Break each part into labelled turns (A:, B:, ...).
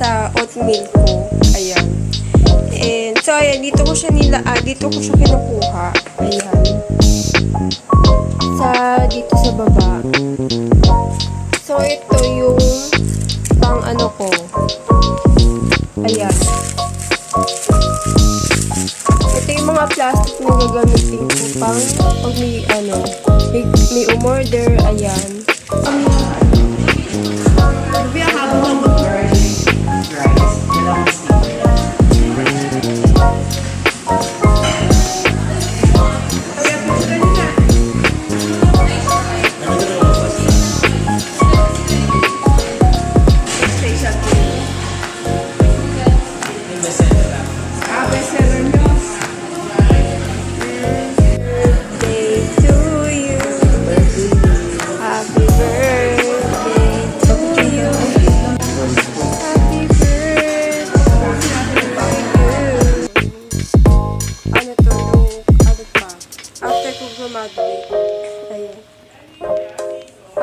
A: sa oatmeal ko. Ayan. And so ayan, dito ko siya kinukuha. Ayan. Dito sa baba. So ito yung pang ano ko. Ayan. Ito yung mga plastic na gagamitin ko pag may umorder. Ayan.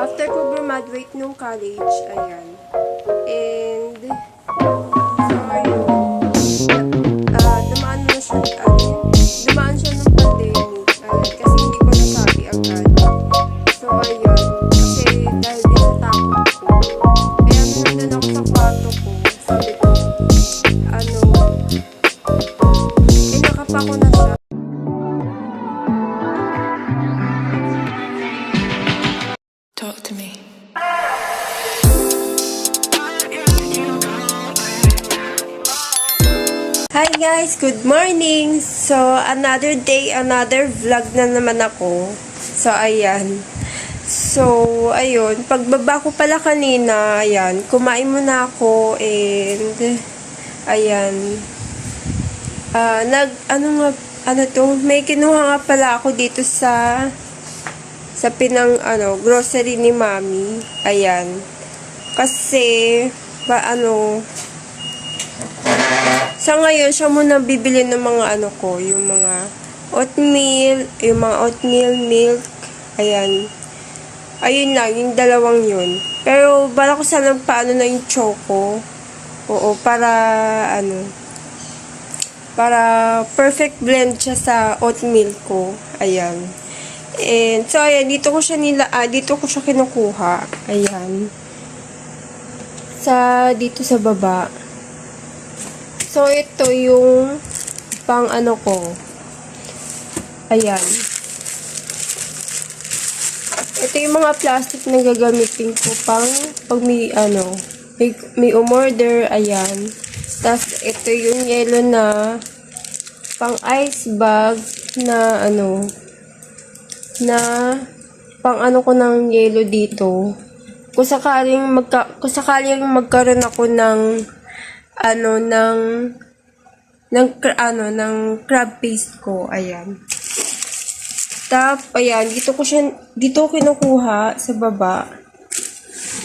A: After ko graduate nung college, ayan. And, so ayun. Dumaan siya ng pandemic. Ayan, kasi hindi ko nasabi agad. So ayun. Kasi dahil din sa takot ko. Kaya nandun ako sa kwarto ko. Sabi ko, nakapa ko na siya.
B: Talk to me.
A: Hi guys, good morning! So, another day, another vlog na naman ako. So, ayan. So, ayun. Pagbaba ko pala kanina, ayan. Kumain muna ako and, ayan. May kinuha nga pala ako dito sa grocery ni Mami. Ayan. Kasi, sa ngayon, siya muna bibili ng mga yung mga oatmeal milk. Ayan. Ayun lang, yung dalawang yun. Pero, bala ko sana paano na yung choco. Oo, para perfect blend siya sa oatmeal ko. Ayan. And, so, ayan, dito ko siya kinukuha. Ayan. Dito sa baba. So, ito yung pang ko. Ayan. Ito yung mga plastic na gagamitin ko pag may umorder. Ayan. Tapos, ito yung yellow na pang ice bag na pang ko ng yellow dito. Kung sakaling magkaroon ako ng crab paste ko. Ayan. Ayan, dito ko kinukuha sa baba.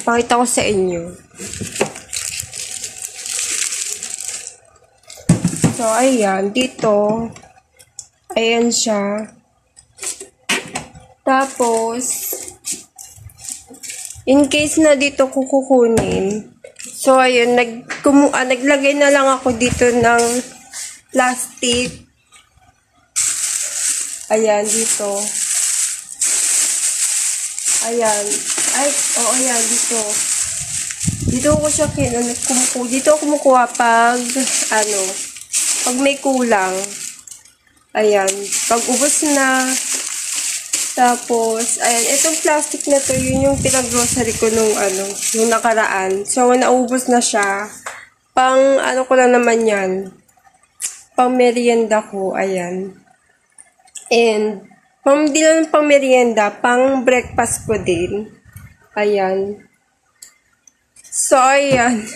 A: Pakita ko sa inyo. So, ayan, dito. Ayan siya. Tapos, in case na dito ko kukunin, so, ayun, naglagay na lang ako dito ng plastic. Ayan, dito. Ayan. Ayan, dito. Dito ko siya dito ako kumukuha pag may kulang. Ayan. Pag ubos na, tapos, ayan, itong plastic na to, yun yung pinag-grocery ko nung nakaraan. So, naubos na siya. Pang, ko lang naman yan. Pang merienda ko, ayan. And, di lang pang merienda, pang breakfast ko din. Ayan. So, ayan.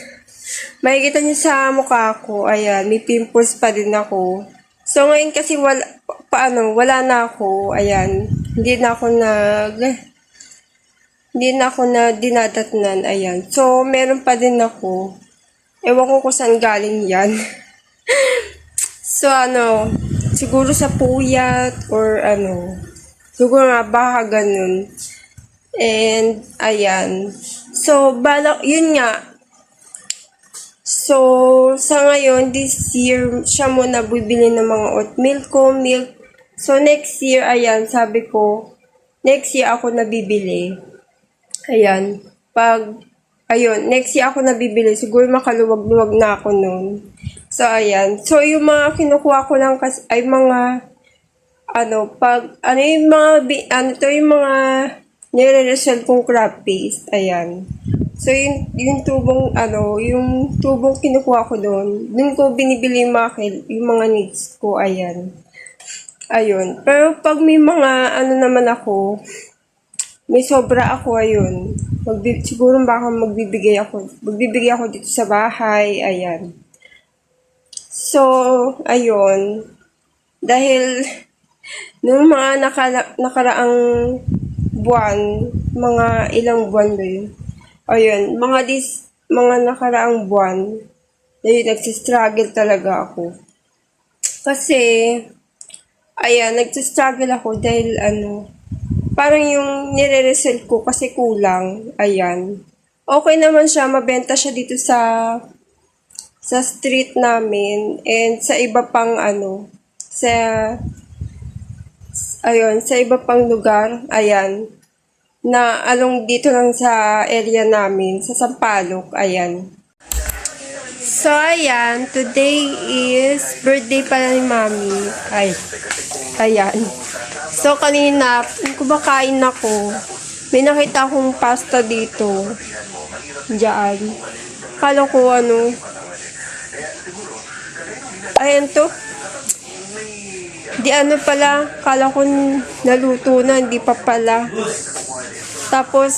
A: Makikita niyo sa mukha ko, ayan, may pimples pa din ako. So, ngayon kasi wala na ako, ayan. Hindi na ako na dinadatnan, ayan. So, meron pa din ako. Ewan ko kung saan galing yan. So, siguro sa puyat or siguro nga baka ganun. And, ayan. So, yun nga. So, sa ngayon, this year, siya muna bibili ng mga oatmeal ko, milk. So, next year, ayan, sabi ko, next year ako nabibili. Ayan. Next year ako nabibili. Siguro makaluwag-luwag na ako noon. So, ayan. So, yung mga kinukuha ko lang kasi, ay mga, yung mga nire-resell kong crab paste. Ayan. So, yung tubong kinukuha ko doon ko binibili yung yung mga needs ko. Ayan. Ayun. Pero pag may mga, naman ako, may sobra ako, ayun. Siguro baka magbibigay ako dito sa bahay, ayan. So, ayun. Dahil, nung mga nakaraang buwan, mga ilang buwan ba yun? Ayun, mga nakaraang buwan, ayun, nagsistruggle talaga ako. Kasi, ayan, nagsistruggle ako dahil, parang yung nire-resell ko kasi kulang. Ayan. Okay naman siya. Mabenta siya dito sa street namin. And sa iba pang sa iba pang lugar. Ayan. Na along dito lang sa area namin. Sa Sampaloc. Ayan. So, ayan. Today is birthday pala ni Mami. Ayan. So, kanina, kumakain ako, may nakita akong pasta dito. Diyan. Kala ko ayan to. Di pala, kala ko naluto na, hindi pa pala. Tapos,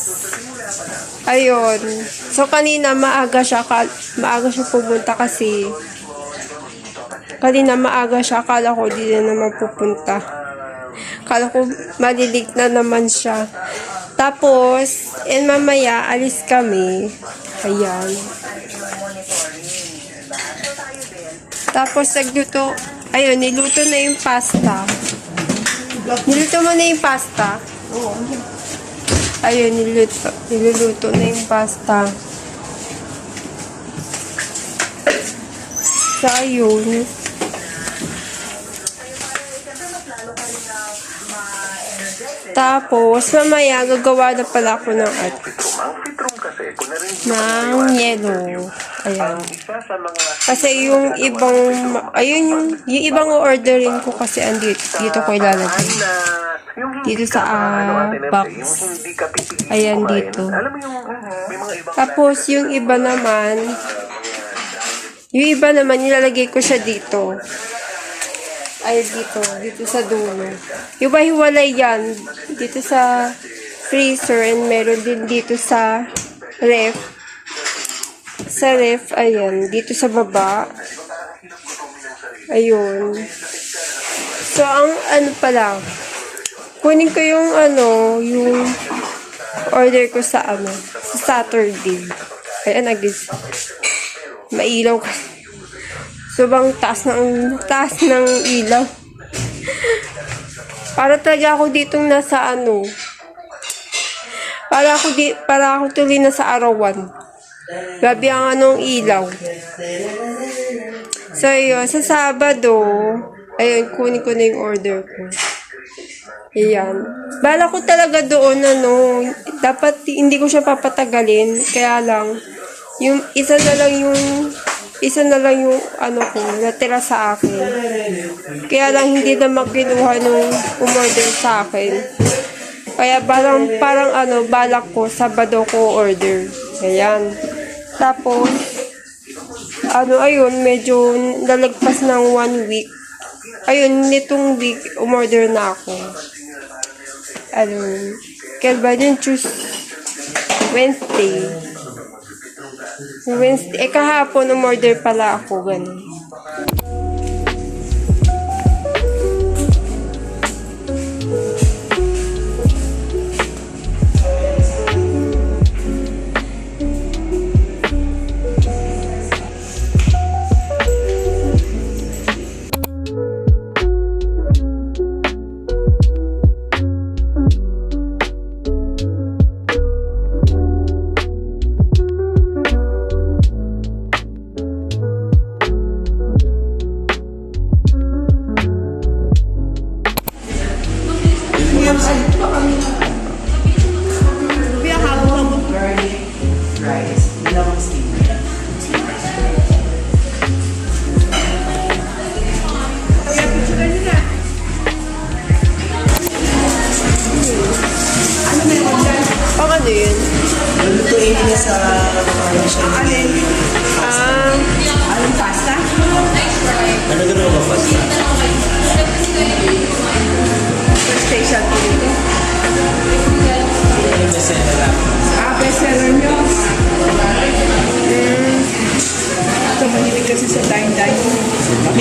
A: ayun. So, kanina maaga siya pumunta kasi. Kanina maaga siya, kala ko di na naman pupunta. Kala ko malilig na naman siya. Tapos, mamaya, alis kami. Ayan. Tapos, niluto na yung pasta. Niluto mo na yung pasta? Oo. Ayun, niluluto na yung pasta. So, ayun. Tapos, mamaya, gagawa na pala ako ng yellow. Ayan. Kasi yung ibang orderin ko kasi dito ko ilalagay. Dito sa box. Ayan, dito. Tapos, yung iba naman, nilalagay ko siya dito. Ay, dito sa dulo. Hiwa-hiwalay yan. Dito sa freezer and meron din dito sa ref. Sa ref, ayan. Dito sa baba. Ayun. So, ang pala, kunin ko yung yung order ko sa Saturday. Ayan, mailaw kasi. Sobrang taas ng ilaw. Para talaga ako ditong nasa para ako tuloy na sa arawan. Grabe ang ilaw. So, yun, sa Sabado, ayun, kunin ko na yung order ko. Ayan. Bala ko talaga doon, dapat hindi ko siya papatagalin. Kaya lang, yung isa na lang yung natira sa akin. Kaya lang hindi na makinuha nung umorder sa akin. Kaya balak ko, Sabado ko order. Ayan. Tapos, ayun, medyo nalagpas ng 1 week. Ayun, nitong week, umorder na ako. Kaya ba din Wednesday, kahapon umorder pala ako, ganun.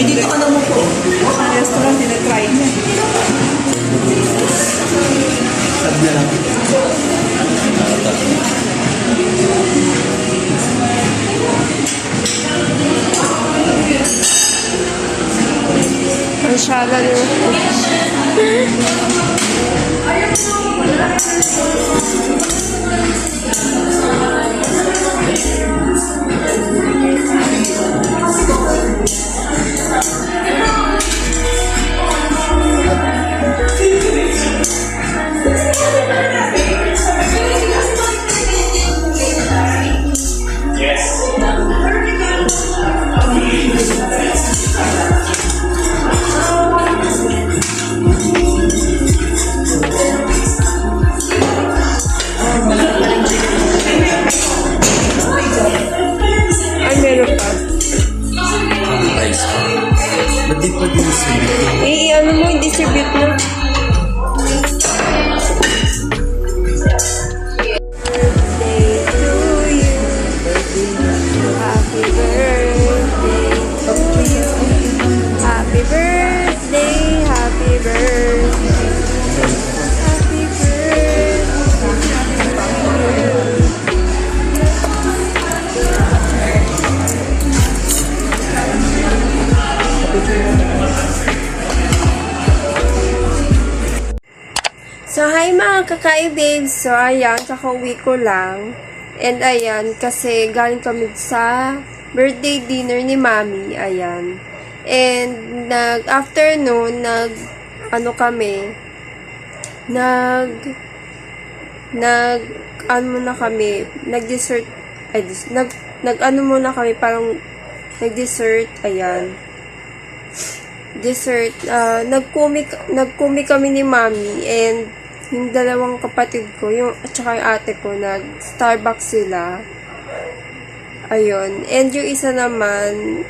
C: May dito ka naman po. Sa restaurant, tinatry niya. Sab na lang.
A: Ang syala niyo. Ay, meron pa.
C: Rice pa. Ba't di pa din sila?
A: Ano mo, i-distribute mo. Birthday to you. Happy birthday to you. Happy birthday, happy birthday. Happy birthday to you. So, hi mga kakaibig. So, ayan, kakauwi ko lang. And ayan, kasi galing kami sa birthday dinner ni Mami. Ayan. And, afternoon, ano kami, ano muna kami, nag-dessert, ano muna kami, parang, nag-dessert, ayan. Dessert, nagkumi kami ni Mami, and, yung dalawang kapatid ko, at saka yung ate ko, nag-Starbucks sila. Ayun. And yung isa naman,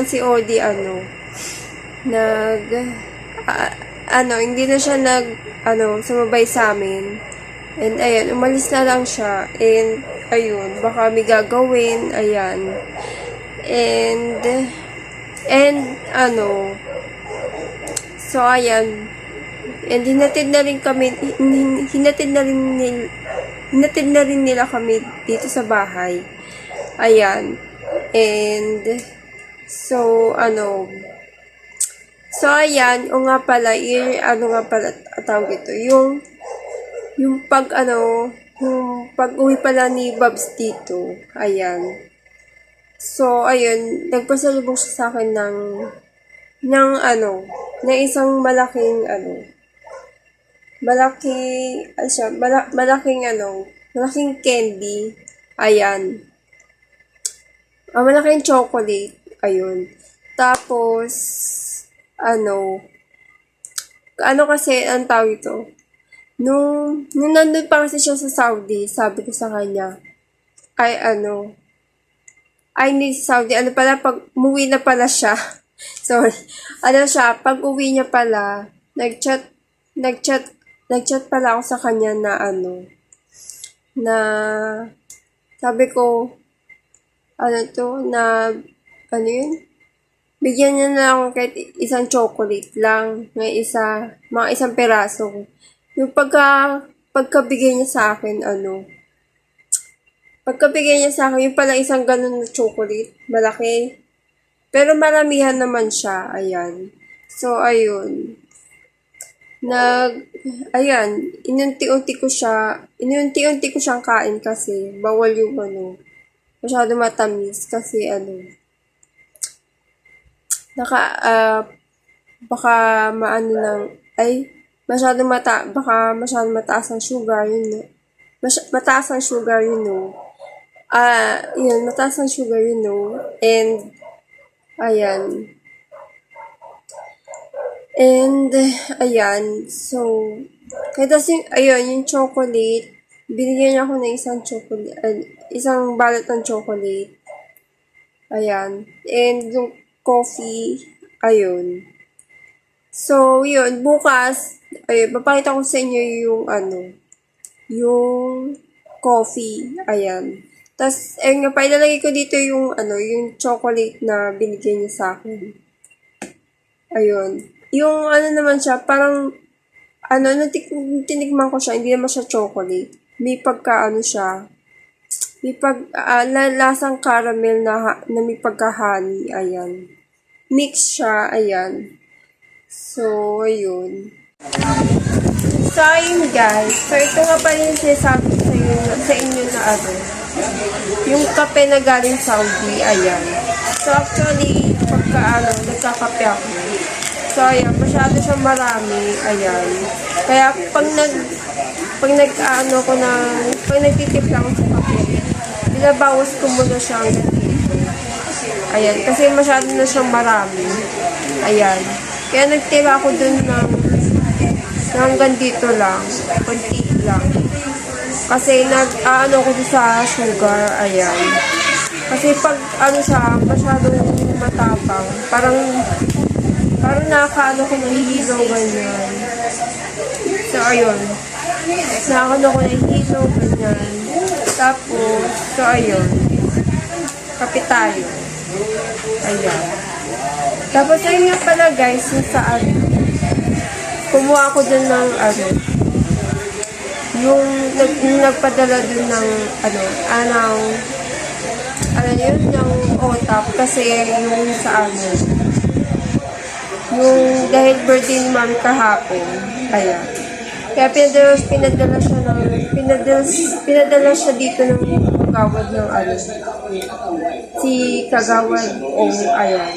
A: si Odi, hindi na siya sumabay sa amin. And ayun, umalis na lang siya. And ayun, baka may gagawin, ayan. And so ayan, and hinatid na rin nila kami dito sa bahay. Ayan. And, so ayan, tawag ito, yung pag-uwi pala ni Babs dito. Ayan. So, ayun, nagpasalubong siya sa akin ng isang malaking candy. Ayan. Malaking chocolate. Ayun. Tapos, kasi, ang tawag ito, nung nandun pa kasi siya sa Saudi, sabi ko sa kanya, hindi sa Saudi, pag umuwi na pala siya, sorry, pag uwi niya pala, nagchat pala ako sa kanya na sabi ko, bigyan niya na ako kahit isang chocolate lang, mga isang peraso. Yung pagkabigay niya sa akin, yung pala isang ganun na chocolate, malaki. Pero maramihan naman siya, ayan. So, ayun. Inunti-unti ko siyang kain kasi bawal yung masyado matamis kasi baka masyado mataas ang sugar, mataas ang sugar, mataas ang sugar, and ayan. And, ayan, so, yung chocolate, binigyan niya ako ng isang balot ng chocolate. Ayan. And, yung coffee, ayun. So, yun, bukas, papakita ko sa inyo yung coffee, ayan. Tapos, ayun nga pa, ilalagay ko dito yung, yung chocolate na binigay niya sa akin. Ayun. Yung naman siya, parang, tinikman ko siya, hindi naman siya chocolate. May pagka, siya, may lasang caramel na may pagka-honey, ayan. Mix siya, ayan. So, ayun. So, ayun guys. So, ito nga pa rin sinasabi sa inyo na yung kape na galing Saudi, ayan. So, actually, pagka nagkakape ako. So, ayan, masyado siyang marami, ayan. Kaya, pag nagtitimpla ako sa kape, binabawas ko muna siya hanggang dito. Ayan, kasi masyado na siyang marami. Ayan. Kaya nagtira ako dun ng hanggang dito lang. Kunti lang. Kasi ko sa sugar. Ayan. Kasi pag siya, masyadong matapang. Parang nakakaano ko ng hilaw ganyan. So, ayun. Nakakaano ko ng hilaw ganyan. Tapos, so, ayun. Kape tayo. Ayan. Tapos, ayun nga pala guys, yung saan. Kumuha ako dun ng yung nagpadala dun ng yung OTAP kasi yung sa yung dahil birthday ni Mami kahapon. Ayan. Kaya pinadala siya dito ng kagawad ng si kagawad ayan.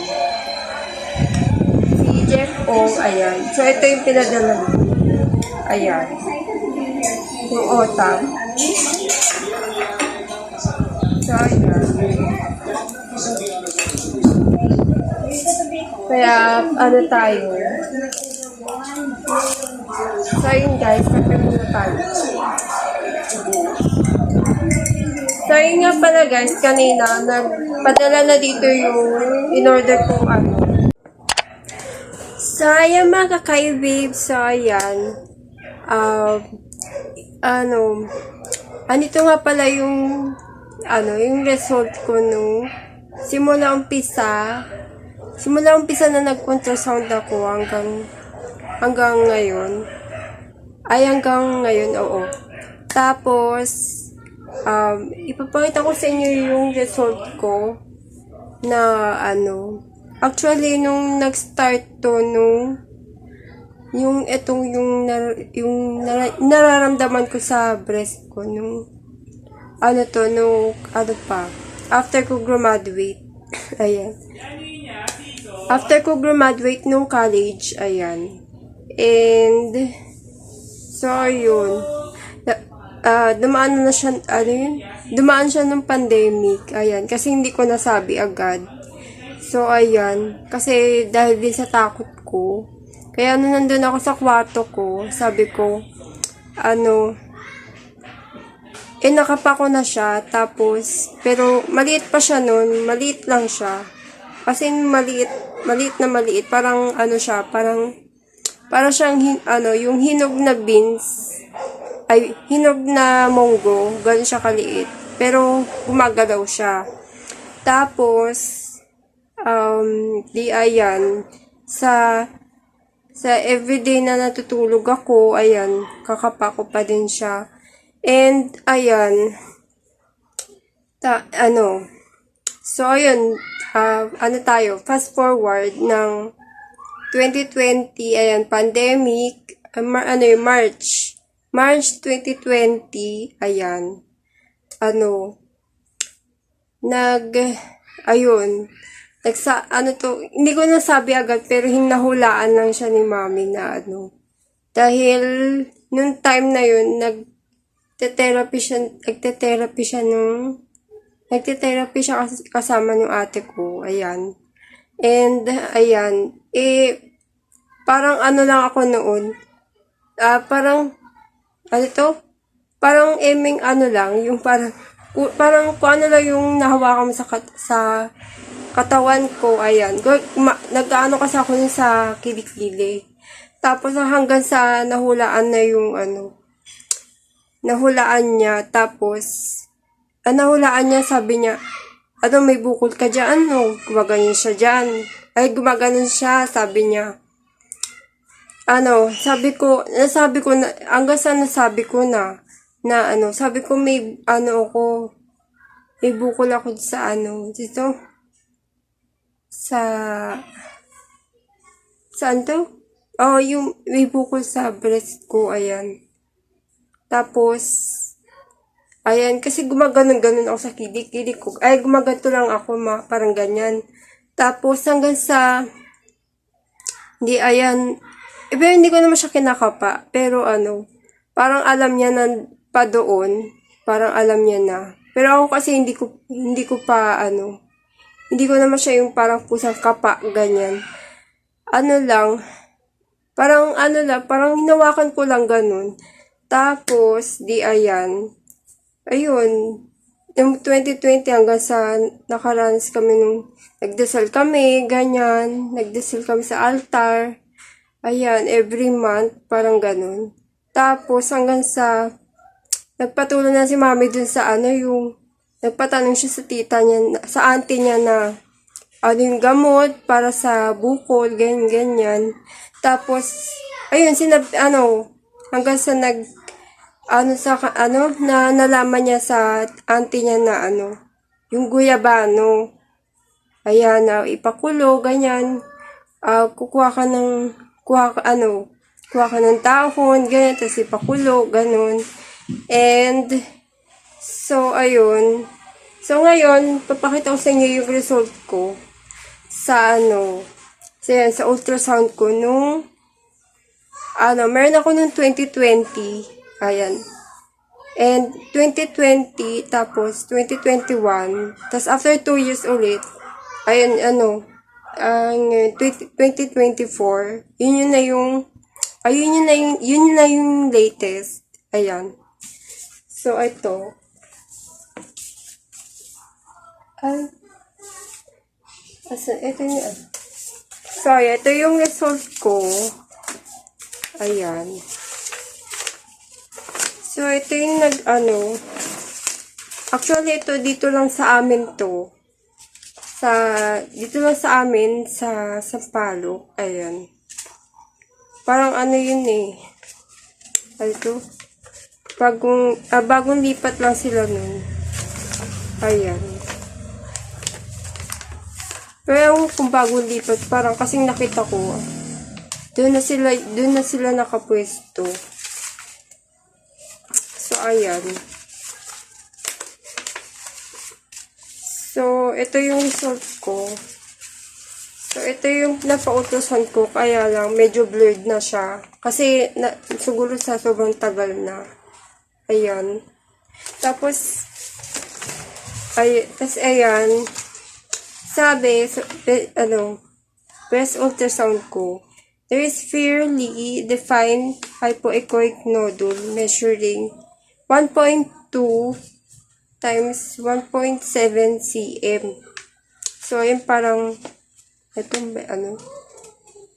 A: Si Jeff ayan. So, ito yung pinadala niya. Ayan. Yung OTAP. So, ayan. Kaya, tayo. So, ayun guys, kape muna tayo. So, ayun nga pala guys, kanina, nagpadala na dito yung in-order kong So, ayan mga kakaibib. So, ayan. Anito nga pala yung yung result ko nung simula umpisa na nag-ultrasound ako hanggang ngayon. Hanggang ngayon, oo. Tapos, ipapakita ko sa inyo yung result ko na actually, nung nag-start to, yung nararamdaman ko sa breast ko, after ko graduate, ayan. After ko graduate nung college, ayan. And, so, yun. Dumaan siya ng pandemic, ayan. Kasi hindi ko nasabi agad. So, ayan. Kasi dahil din sa takot ko. Kaya nandun ako sa kwarto ko, sabi ko, nakapako na siya. Tapos, pero maliit pa siya nun. Maliit lang siya. Kasi maliit na maliit. Parang, siya, parang siyang, yung hinog na beans, hinog na munggo, ganun siya kaliit. Pero, gumagalaw siya. Tapos, ayan, sa everyday na natutulog ako, ayan, kakapako pa din siya. And, ayan, so, ayun, tayo, fast forward ng 2020, ayan, pandemic, March 2020, ayan, hindi ko nasabi agad, pero hinahulaan lang siya ni Mami na dahil, nung time na yun, nagte-therapy siya kasama ng ate ko, ayan. And, ayan, parang lang ako noon, parang eming lang, yung parang kung lang yung nahawakan mo sa katawan ko, ayan. Nag-ano kasi ako sa kilikili. Tapos hanggang sa nahulaan na yung nahulaan niya. Tapos, nahulaan niya, sabi niya, ano, may bukol ka dyan, no? Gumaganon siya dyan. Ay, gumaganon siya, sabi niya. Sabi ko na, hanggang sa nasabi ko na sabi ko may bukol ako sa dito, saan to? Oh, yung may bukol sa breast ko, ayan. Tapos, ayan, kasi gumaganon-ganon ako sa kilik-kilik ko. Ay, gumaganto lang ako, parang ganyan. Tapos, hanggang sa, hindi ko naman siya kinakapa. Pero parang alam niya na pa doon. Parang alam niya na. Pero ako kasi hindi ko naman siya yung parang kusang kapa, ganyan. Parang hinawakan ko lang ganun. Tapos, ayun, yung 2020 hanggang sa nakaranas kami nagdasal kami, ganyan, nagdasal kami sa altar, ayan, every month, parang ganun. Tapos, hanggang sa, nagpatuloy na si mami dun sa nagpatanong siya sa tita niya, sa auntie niya na, yung gamot para sa bukol, ganyan. Tapos, ayun, hanggang sa nalaman niya sa auntie niya na yung guyabano. Ayan, ipakulo, ganyan. Kukuha ka ng dahon, ganyan, tapos ipakulo, ganun. And, so, ayun. So, ngayon, papakita ko sa inyo yung result ko sa sa ultrasound ko meron ako nung 2020, ayan. And 2020, tapos 2021, tapos after 2 years ulit, ayan, 2024, yun na yung latest, ayan. So, ito, ito yung, sorry, ito yung result ko. Ayan. So, ito yung actually, ito dito lang sa amin to. Dito lang sa amin, sa Sampaloc. Ayan. Parang yun eh. Ito. Bagong lipat lang sila nun. Ayan. Pero kung bagong lipat, parang kasing nakita ko, doon na sila nakapwesto. So, ayan. So, ito yung result ko. So, ito yung napautosan ko, kaya lang medyo blurred na siya. Kasi, siguro sa sobrang tagal na. Ayan. Tapos, ayan. Sabi, breast ultrasound ko, there is fairly defined hypoechoic nodule measuring 1.2 times 1.7 cm. So, yun parang,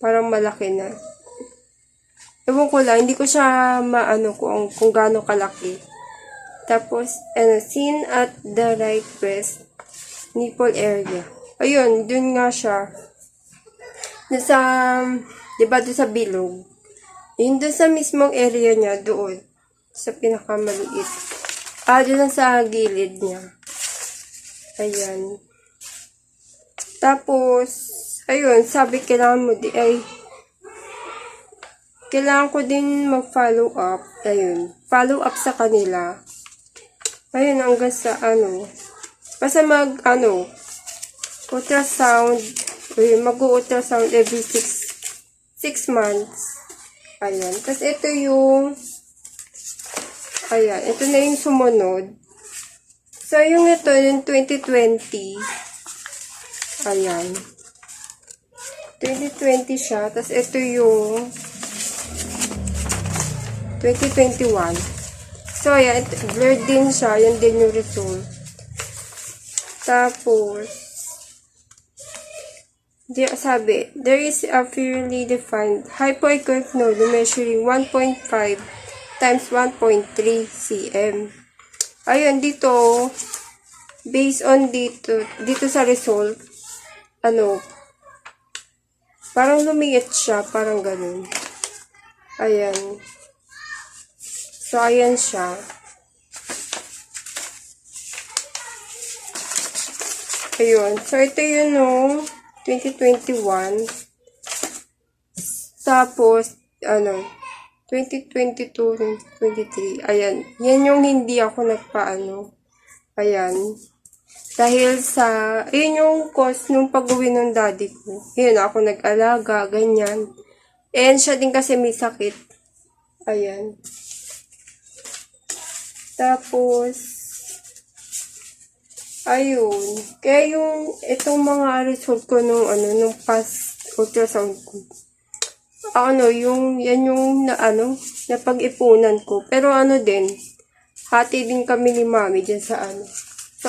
A: parang malaki na. Ewan ko lang, hindi ko siya kung gaano kalaki. Tapos, seen at the right breast nipple area. Ayun, dun nga siya. Diba doon sa bilog? Yun doon sa mismong area niya, doon. Sa pinakamaliit. Doon lang sa gilid niya. Ayan. Tapos, ayun, sabi kailangan ko din mag-follow up. Ayun. Follow up sa kanila. Ayun, hanggang sa basta ultrasound, mag-ultrasound every 6 months. Ayan. Tapos ito ito na yung sumunod. So, yung 2020. Ayan. 2020 siya. Tapos ito yung 2021. So, ayan. Blurred din siya. Yan din yung result. Tapos, sabi, there is a fairly defined hypoechoic node measuring 1.5 times 1.3 cm. Ayun, dito, based on dito sa result, parang lumiit siya, parang ganun. Ayan. So, ayan siya. Ayun. So, ito yun, 2021. Tapos, 2022, 2023. Ayan. Yan yung hindi ako Ayan. Dahil ayun yung cause nung pag-uwi ng daddy ko. Yun, ako nag-alaga, ganyan. And siya din kasi may sakit. Ayan. Tapos, ayun. Kaya itong mga result ko nung past ultrasound ko. Yan yung napag-ipunan ko. Pero din, hati din kami ni mami dyan sa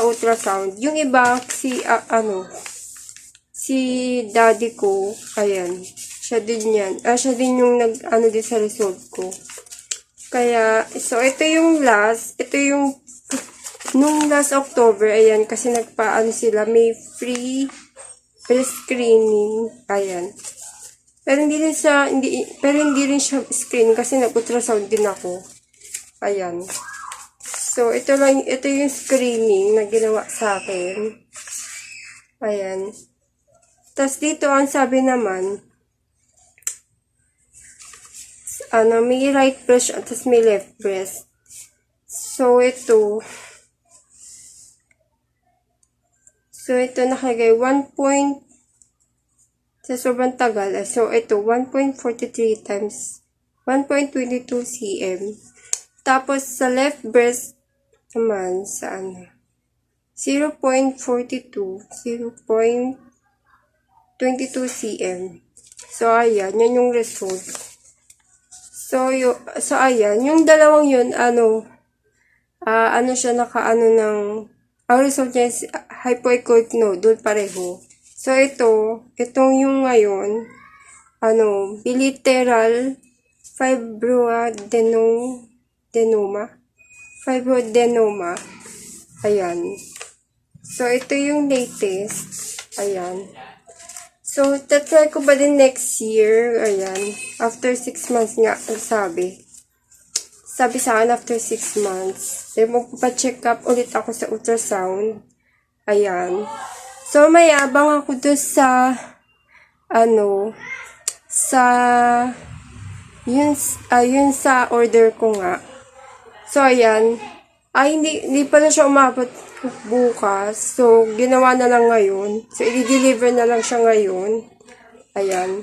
A: ultrasound. Yung iba, si daddy ko, ayan, siya din yan. Siya din yung din sa result ko. Kaya, so, ito yung nung last October, ayan, kasi sila, may free pre-screening, ayan. Pero hindi rin siya screening kasi nag-ultrasound din ako. Ayan. So, ito yung screening na ginawa sa akin. Ayan. Tapos dito, ang sabi naman, may right breast at may left breast. So, ito nakalagay 1. Sa sobrang tagal. So, ito 1.43 times 1.22 cm. Tapos, sa left breast naman, 0.22 cm. So, ayan. Yan yung result. So, ayan. Yung dalawang yun, siya ang result niya is hypoechoic nodule, pareho. So, itong yung ngayon, bilateral fibroadenoma. Ayan. So, ito yung latest. Ayan. So, tatry ko ba din next year? Ayan. After 6 months nga, sabi sa akin after 6 months. Then, magpapacheck up ulit ako sa ultrasound. Ayan. So, may abang ako doon yun sa order ko nga. So, ayan. Hindi pala siya umabot bukas. So, ginawa na lang ngayon. So, i-deliver na lang siya ngayon. Ayan.